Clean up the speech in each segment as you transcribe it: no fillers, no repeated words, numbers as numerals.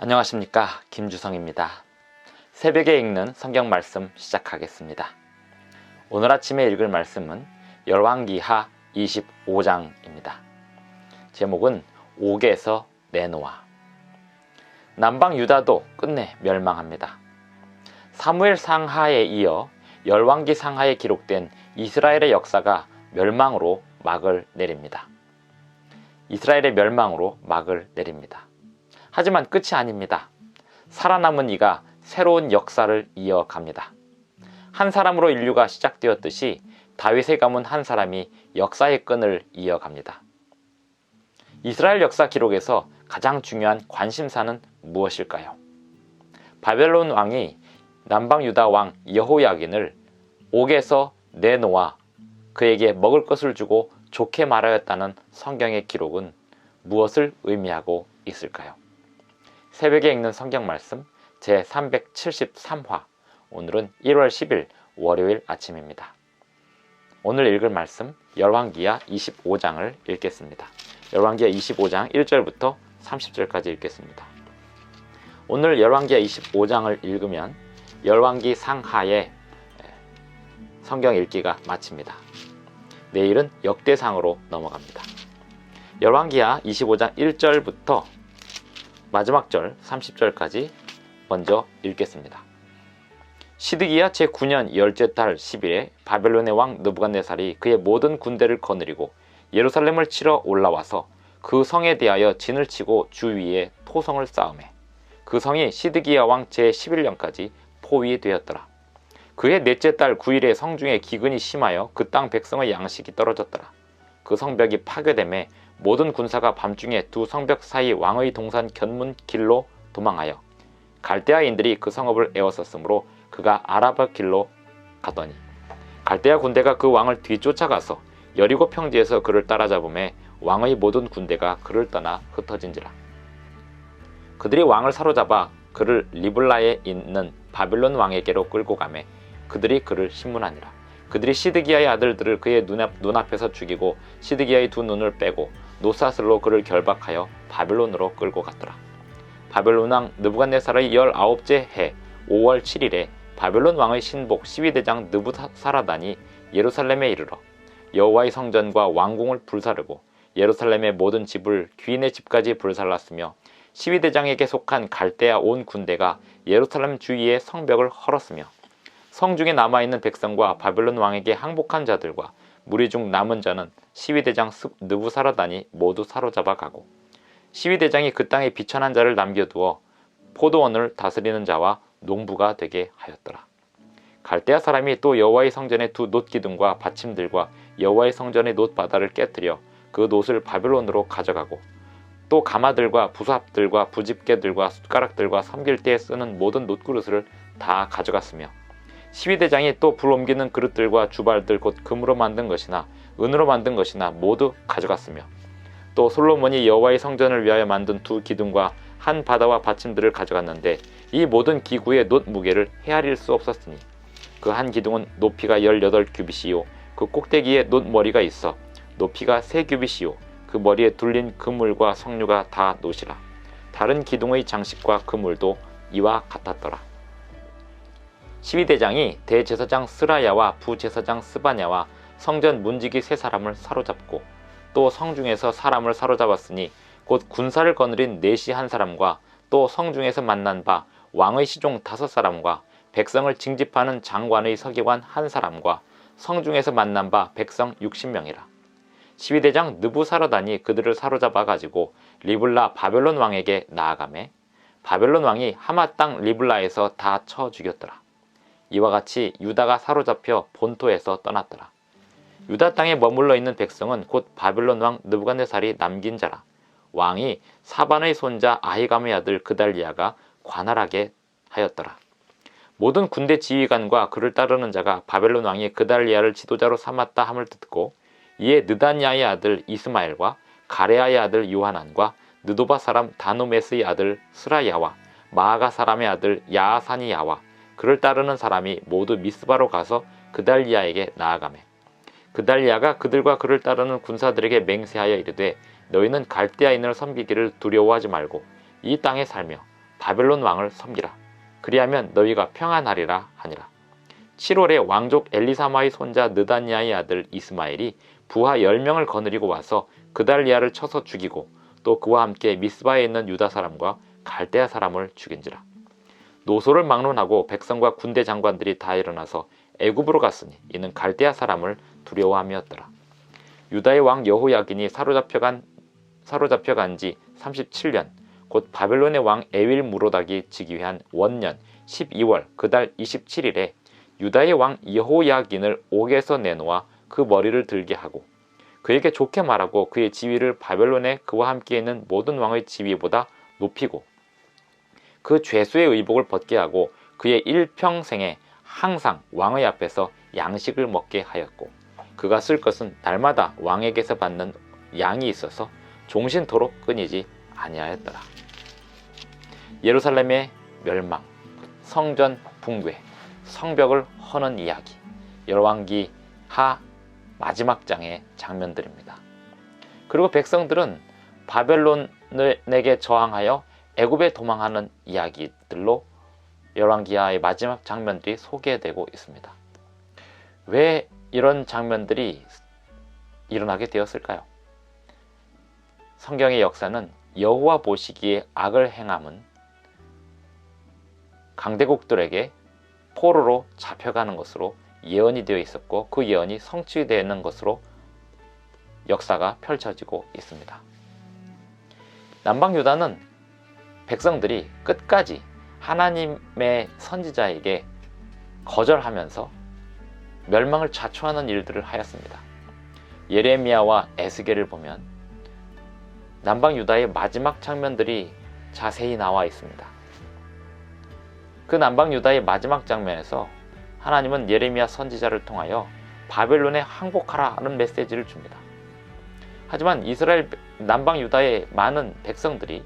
안녕하십니까, 김주성입니다. 새벽에 읽는 성경 말씀 시작하겠습니다. 오늘 아침에 읽을 말씀은 열왕기하 25장입니다. 제목은 옥에서 내놓아. 남방 유다도 끝내 멸망합니다. 사무엘 상하에 이어 열왕기 상하에 기록된 이스라엘의 역사가 멸망으로 막을 내립니다. 이스라엘의 멸망으로 막을 내립니다. 하지만 끝이 아닙니다. 살아남은 이가 새로운 역사를 이어갑니다. 한 사람으로 인류가 시작되었듯이 다윗의 가문 한 사람이 역사의 끈을 이어갑니다. 이스라엘 역사 기록에서 가장 중요한 관심사는 무엇일까요? 바벨론 왕이 남방 유다 왕 여호야긴을 옥에서 내놓아 그에게 먹을 것을 주고 좋게 말하였다는 성경의 기록은 무엇을 의미하고 있을까요? 새벽에 읽는 성경 말씀 제373화, 오늘은 1월 10일 월요일 아침입니다. 오늘 읽을 말씀 열왕기하 25장을 읽겠습니다. 열왕기하 25장 1절부터 30절까지 읽겠습니다. 오늘 열왕기하 25장을 읽으면 열왕기 상하의 성경 읽기가 마칩니다. 내일은 역대상으로 넘어갑니다. 열왕기하 25장 1절부터 마지막 절 30절까지 먼저 읽겠습니다. 시드기야 제9년 열째 달 10일에 바벨론의 왕 느부갓네살이 그의 모든 군대를 거느리고 예루살렘을 치러 올라와서 그 성에 대하여 진을 치고 주위에 포성을 쌓으매 그 성이 시드기야 왕 제11년까지 포위되었더라. 그의 넷째 달 9일에 성중에 기근이 심하여 그 땅 백성의 양식이 떨어졌더라. 그 성벽이 파괴되매 모든 군사가 밤중에 두 성벽 사이 왕의 동산 견문 길로 도망하여 갈대아인들이 그 성읍을 에워쌌으므로 그가 아라바 길로 가더니 갈대아 군대가 그 왕을 뒤쫓아가서 여리고 평지에서 그를 따라잡음에 왕의 모든 군대가 그를 떠나 흩어진지라. 그들이 왕을 사로잡아 그를 리블라에 있는 바빌론 왕에게로 끌고 가매 그들이 그를 신문하니라. 그들이 시드기야의 아들들을 그의 눈앞에서 죽이고 시드기야의 두 눈을 빼고 노사슬로 그를 결박하여 바빌론으로 끌고 갔더라. 바벨론 왕 느부갓네살의 19째 해 5월 7일에 바벨론 왕의 신복 12대장 느부사라단이 예루살렘에 이르러 여호와의 성전과 왕궁을 불사르고 예루살렘의 모든 집을 귀인의 집까지 불살랐으며 12대장에게 속한 갈대아 온 군대가 예루살렘 주위의 성벽을 헐었으며 성중에 남아있는 백성과 바벨론 왕에게 항복한 자들과 무리 중 남은 자는 12대장 느부사라단이 모두 사로잡아 가고 12대장이 그 땅에 비천한 자를 남겨두어 포도원을 다스리는 자와 농부가 되게 하였더라. 갈대아 사람이 또 여호와의 성전의 두 놋기둥과 받침들과 여호와의 성전의 놋바다를 깨뜨려 그 놋을 바벨론으로 가져가고 또 가마들과 부삽들과 부집게들과 숟가락들과 섬길 때에 쓰는 모든 놋그릇을 다 가져갔으며 12대장이 또 불 옮기는 그릇들과 주발들 곧 금으로 만든 것이나 은으로 만든 것이나 모두 가져갔으며 또 솔로몬이 여호와의 성전을 위하여 만든 두 기둥과 한 바다와 받침들을 가져갔는데 이 모든 기구의 놋 무게를 헤아릴 수 없었으니 그 한 기둥은 높이가 18규빗이요 그 꼭대기에 놋 머리가 있어 높이가 3규빗이요 그 머리에 둘린 그물과 석류가 다 놋이라. 다른 기둥의 장식과 그물도 이와 같았더라. 12대장이 대제사장 스라야와 부제사장 스바냐와 성전 문지기 3사람을 사로잡고 또 성중에서 사람을 사로잡았으니 곧 군사를 거느린 내시 1사람과 또 성중에서 만난 바 왕의 시종 5사람과 백성을 징집하는 장관의 서기관 1사람과 성중에서 만난 바 백성 60명이라. 12대장 느부사라단이 그들을 사로잡아 가지고 리블라 바벨론 왕에게 나아가매 바벨론 왕이 하마 땅 리블라에서 다 쳐 죽였더라. 이와 같이 유다가 사로잡혀 본토에서 떠났더라. 유다 땅에 머물러 있는 백성은 곧 바벨론 왕 느부갓네살이 남긴 자라. 왕이 사반의 손자 아히감의 아들 그달리아가 관할하게 하였더라. 모든 군대 지휘관과 그를 따르는 자가 바벨론 왕이 그달리아를 지도자로 삼았다 함을 듣고 이에 느다냐의 아들 이스마엘과 가레아의 아들 요하난과 느도바 사람 다노메스의 아들 스라야와 마아가 사람의 아들 야아사니야와 그를 따르는 사람이 모두 미스바로 가서 그달리아에게 나아가매 그달리아가 그들과 그를 따르는 군사들에게 맹세하여 이르되 너희는 갈대아인을 섬기기를 두려워하지 말고 이 땅에 살며 바벨론 왕을 섬기라. 그리하면 너희가 평안하리라 하니라. 7월에 왕족 엘리사마의 손자 느다니아의 아들 이스마엘이 부하 10명을 거느리고 와서 그달리아를 쳐서 죽이고 또 그와 함께 미스바에 있는 유다 사람과 갈대아 사람을 죽인지라. 노소를 막론하고 백성과 군대 장관들이 다 일어나서 애굽으로 갔으니 이는 갈대아 사람을 두려워함이었더라. 유다의 왕 여호야긴이 사로잡혀간 지 37년 곧 바벨론의 왕 에윌 무로닥이 즉위한 원년 12월 그달 27일에 유다의 왕 여호야긴을 옥에서 내놓아 그 머리를 들게 하고 그에게 좋게 말하고 그의 지위를 바벨론에 그와 함께 있는 모든 왕의 지위보다 높이고 그 죄수의 의복을 벗게 하고 그의 일평생에 항상 왕의 앞에서 양식을 먹게 하였고 그가 쓸 것은 날마다 왕에게서 받는 양이 있어서 종신토록 끊이지 아니하였더라. 예루살렘의 멸망, 성전 붕괴, 성벽을 허는 이야기, 열왕기 하 마지막 장의 장면들입니다. 그리고 백성들은 바벨론에게 저항하여 애굽에 도망하는 이야기들로 열왕기하의 마지막 장면들이 소개되고 있습니다. 왜 이런 장면들이 일어나게 되었을까요? 성경의 역사는 여호와 보시기에 악을 행함은 강대국들에게 포로로 잡혀가는 것으로 예언이 되어 있었고 그 예언이 성취되는 것으로 역사가 펼쳐지고 있습니다. 남방 유다는 백성들이 끝까지 하나님의 선지자에게 거절하면서 멸망을 자초하는 일들을 하였습니다. 예레미야와 에스겔을 보면 남방 유다의 마지막 장면들이 자세히 나와 있습니다. 그 남방 유다의 마지막 장면에서 하나님은 예레미야 선지자를 통하여 바벨론에 항복하라는 메시지를 줍니다. 하지만 이스라엘 남방 유다의 많은 백성들이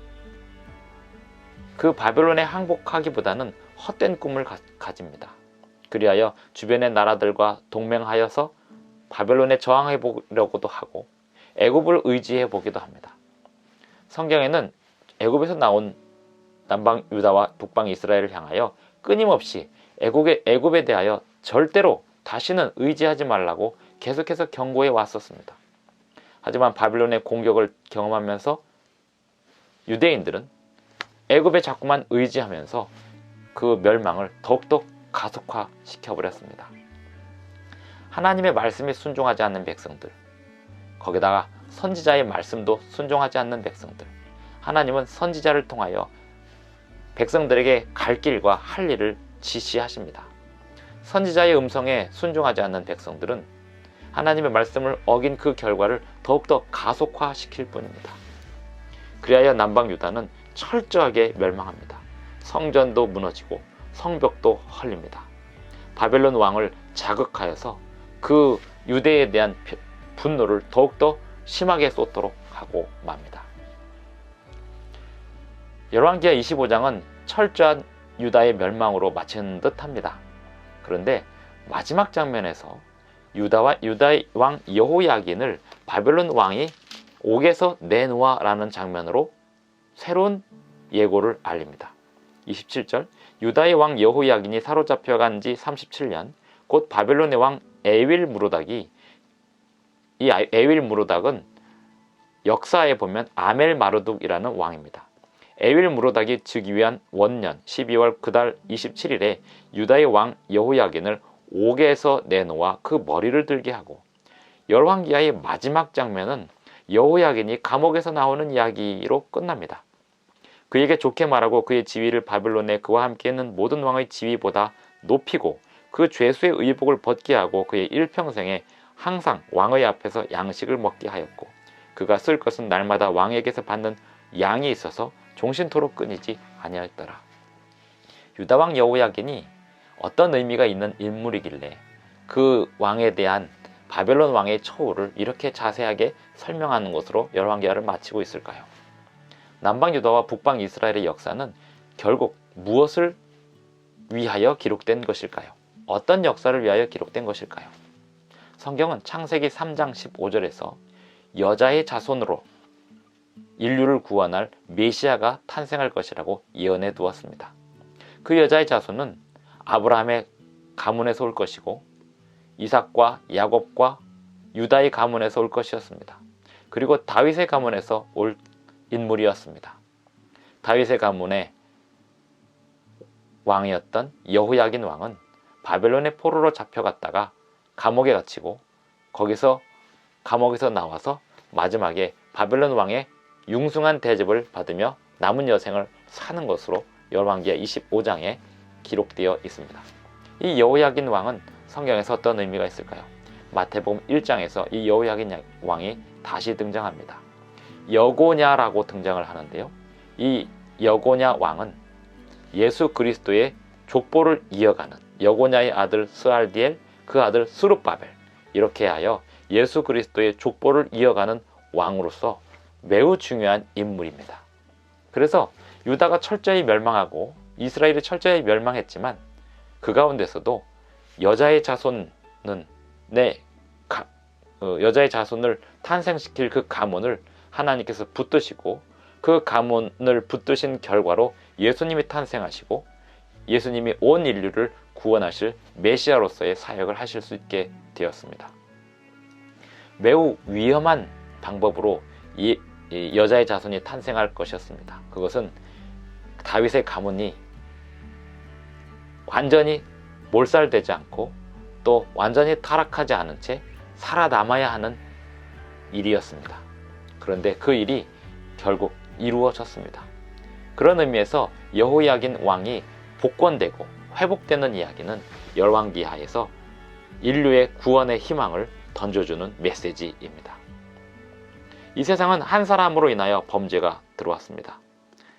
그 바벨론에 항복하기보다는 헛된 꿈을 가집니다. 그리하여 주변의 나라들과 동맹하여서 바벨론에 저항해 보려고도 하고 애굽을 의지해 보기도 합니다. 성경에는 애굽에서 나온 남방 유다와 북방 이스라엘을 향하여 끊임없이 애굽에 대하여 절대로 다시는 의지하지 말라고 계속해서 경고해 왔었습니다. 하지만 바벨론의 공격을 경험하면서 유대인들은 애굽에 자꾸만 의지하면서 그 멸망을 더욱더 가속화시켜버렸습니다. 하나님의 말씀에 순종하지 않는 백성들, 거기다가 선지자의 말씀도 순종하지 않는 백성들, 하나님은 선지자를 통하여 백성들에게 갈 길과 할 일을 지시하십니다. 선지자의 음성에 순종하지 않는 백성들은 하나님의 말씀을 어긴 그 결과를 더욱더 가속화시킬 뿐입니다. 그리하여 남방 유다는 철저하게 멸망합니다. 성전도 무너지고 성벽도 헐립니다. 바벨론 왕을 자극하여서 그 유대에 대한 분노를 더욱더 심하게 쏟도록 하고 맙니다. 열왕기하 25장은 철저한 유다의 멸망으로 마치는 듯 합니다. 그런데 마지막 장면에서 유다의 왕 여호야긴을 바벨론 왕이 옥에서 내놓아라는 장면으로 새로운 예고를 알립니다. 27절 유다의 왕 여호야긴이 사로잡혀간 지 37년 곧 바벨론의 왕 에윌 무로닥이 이 에윌 무로닥은 역사에 보면 아멜 마르둑이라는 왕입니다. 에윌 무로닥이 즉위한 원년 12월 그달 27일에 유다의 왕 여호야긴을 옥에서 내놓아 그 머리를 들게 하고 열왕기하의 마지막 장면은 여호야긴이 감옥에서 나오는 이야기로 끝납니다. 그에게 좋게 말하고 그의 지위를 바벨론에 그와 함께 있는 모든 왕의 지위보다 높이고 그 죄수의 의복을 벗게 하고 그의 일평생에 항상 왕의 앞에서 양식을 먹게 하였고 그가 쓸 것은 날마다 왕에게서 받는 양이 있어서 종신토록 끊이지 아니하였더라. 유다왕 여호야긴이 어떤 의미가 있는 인물이길래 그 왕에 대한 바벨론 왕의 처우를 이렇게 자세하게 설명하는 것으로 열왕기하를 마치고 있을까요? 남방 유다와 북방 이스라엘의 역사는 결국 무엇을 위하여 기록된 것일까요? 어떤 역사를 위하여 기록된 것일까요? 성경은 창세기 3장 15절에서 여자의 자손으로 인류를 구원할 메시아가 탄생할 것이라고 예언해 두었습니다. 그 여자의 자손은 아브라함의 가문에서 올 것이고 이삭과 야곱과 유다의 가문에서 올 것이었습니다. 그리고 다윗의 가문에서 올 인물이었습니다. 다윗의 가문의 왕이었던 여호야긴 왕은 바벨론의 포로로 잡혀갔다가 감옥에 갇히고 감옥에서 나와서 마지막에 바벨론 왕의 융숭한 대접을 받으며 남은 여생을 사는 것으로 열왕기하 25장에 기록되어 있습니다. 이 여호야긴 왕은 성경에서 어떤 의미가 있을까요? 마태복음 1장에서 이 여호야긴 왕이 다시 등장합니다. 여고냐라고 등장을 하는데요. 이 여고냐 왕은 예수 그리스도의 족보를 이어가는 여고냐의 아들 스알디엘, 그 아들 스룹바벨, 이렇게 하여 예수 그리스도의 족보를 이어가는 왕으로서 매우 중요한 인물입니다. 그래서 유다가 철저히 멸망하고 이스라엘이 철저히 멸망했지만 그 가운데서도 여자의 자손을 탄생시킬 그 가문을 하나님께서 붙드시고 그 가문을 붙드신 결과로 예수님이 탄생하시고 예수님이 온 인류를 구원하실 메시아로서의 사역을 하실 수 있게 되었습니다. 매우 위험한 방법으로 이 여자의 자손이 탄생할 것이었습니다. 그것은 다윗의 가문이 완전히 몰살되지 않고 또 완전히 타락하지 않은 채 살아남아야 하는 일이었습니다. 그런데 그 일이 결국 이루어졌습니다. 그런 의미에서 여호야긴 왕이 복권되고 회복되는 이야기는 열왕기하에서 인류의 구원의 희망을 던져주는 메시지입니다. 이 세상은 한 사람으로 인하여 범죄가 들어왔습니다.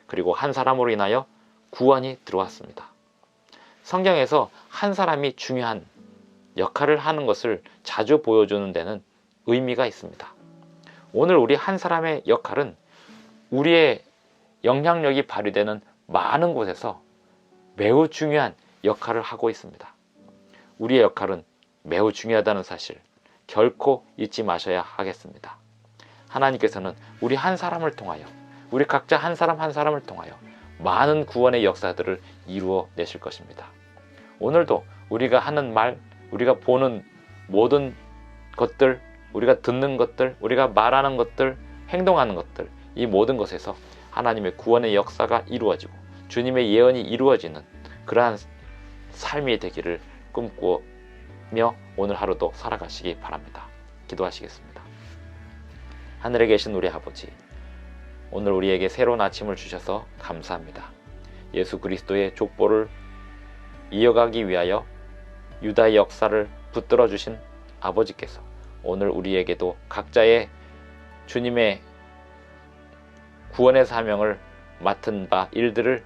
그리고 한 사람으로 인하여 구원이 들어왔습니다. 성경에서 한 사람이 중요한 역할을 하는 것을 자주 보여주는 데는 의미가 있습니다. 오늘 우리 한 사람의 역할은 우리의 영향력이 발휘되는 많은 곳에서 매우 중요한 역할을 하고 있습니다. 우리의 역할은 매우 중요하다는 사실 결코 잊지 마셔야 하겠습니다. 하나님께서는 우리 한 사람을 통하여, 우리 각자 한 사람 한 사람을 통하여 많은 구원의 역사들을 이루어 내실 것입니다. 오늘도 우리가 하는 말, 우리가 보는 모든 것들, 우리가 듣는 것들, 우리가 말하는 것들, 행동하는 것들, 이 모든 것에서 하나님의 구원의 역사가 이루어지고 주님의 예언이 이루어지는 그러한 삶이 되기를 꿈꾸며 오늘 하루도 살아가시기 바랍니다. 기도하시겠습니다. 하늘에 계신 우리 아버지, 오늘 우리에게 새로운 아침을 주셔서 감사합니다. 예수 그리스도의 족보를 이어가기 위하여 유다의 역사를 붙들어 주신 아버지께서 오늘 우리에게도 각자의 주님의 구원의 사명을 맡은 바 일들을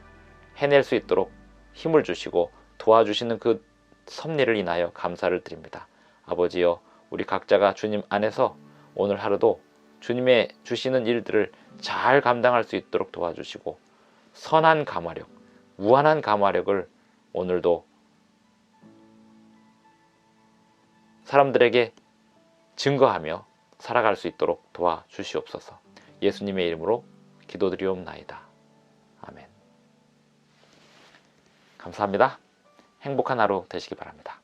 해낼 수 있도록 힘을 주시고 도와주시는 그 섭리를 인하여 감사를 드립니다. 아버지여, 우리 각자가 주님 안에서 오늘 하루도 주님의 주시는 일들을 잘 감당할 수 있도록 도와주시고 선한 감화력, 무한한 감화력을 오늘도 사람들에게 증거하며 살아갈 수 있도록 도와주시옵소서. 예수님의 이름으로 기도드리옵나이다. 아멘. 감사합니다. 행복한 하루 되시기 바랍니다.